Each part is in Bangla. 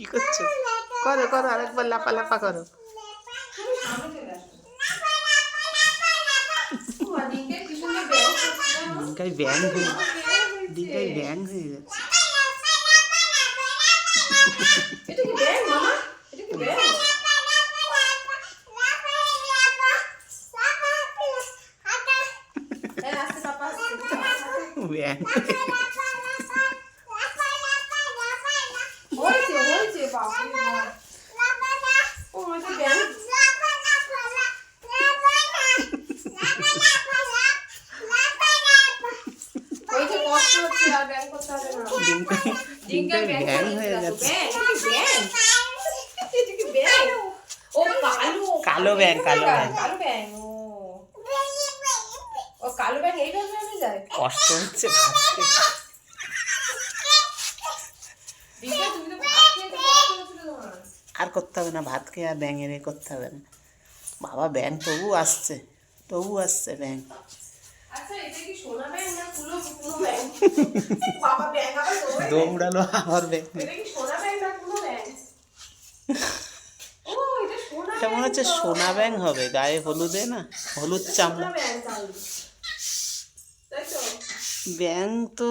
কি করছো? করো করো, আরেকবার লাফা করো। তুমি সামনে চলে আসো। ওমা, ডিঙ্কায় কি সুন্দর ব্যাং করছে না? ডিঙ্কায় ব্যাং হয়ে ওমা, ব্যাং হয়েছে। ডিঙ্কায় ব্যাং হয়ে গেছে। এটা কি ব্যাং মামা? এটা কি ব্যাং? এই আস্তে পাপা আস্তে। ব্যাং হয়েছে বাপরে বাপ। ও এটা ব্যাং। ওই যে কষ্ট হচ্ছে আর ব্যাং করতে হবে না। ডিঙ্কায় ডিঙ্কায় ব্যাং ব্যাং করে হয়ে দিতে গেছে। ব্যাং, এটা কি ব্যাং? এটা কি ব্যাং? ও কালো। কালো ব্যাং, কালো ব্যাং। কালো ব্যাং। ও কালো ব্যাং এইভাবে হয়ে যায়। কষ্ট হচ্ছে ভাবতে। ডিঙ্কা তুমি তো ভাত খেতে কষ্ট হচ্ছিল তোমার। আর করতে হবে না, ভাত খেয়ে আর ব্যাঙের এ করতে হবে না। বাবা ব্যাং তবু আসছে ব্যাং। আচ্ছা এটা কি সোনা ব্যাং না কুলো কুলো ব্যাং? বাবা ব্যাং আবার দৌড়ে। দৌড়ালো আবার ব্যাং। এটা কি সোনা ব্যাং না কুলো ব্যাং? ও এটা সোনা এটা মনে হচ্ছে ব্যাং তো। সোনা ব্যাং হবে, গায়ে হলুদে না, হলুদ সোনা চামড়া। ব্যাং তাহলে। তাই তো? ব্যাং তো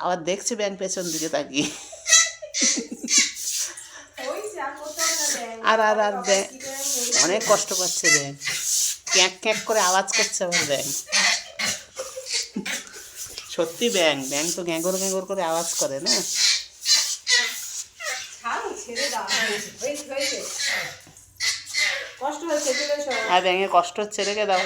আবার দেখছে ব্যাং পেছন দিকে তাকিয়ে। হইছে আর করতে হবে না ব্যাং। আর আর আর বাবা, ব্যাং কি ব্যাং হয়েছে? অনেক কষ্ট পাচ্ছে ব্যাং। ক্যাঁক ক্যাঁক করে আওয়াজ করছে আবার ব্যাং। সত্যি ব্যাং তো গ্যাঁগর গ্যাঁগর করে আওয়াজ করে না। ছাড়ো ছেড়ে দাও। হয়েছে। কষ্ট হচ্ছে চলে এসো। আর ব্যাঙে কষ্ট হচ্ছে, রেখে দাও।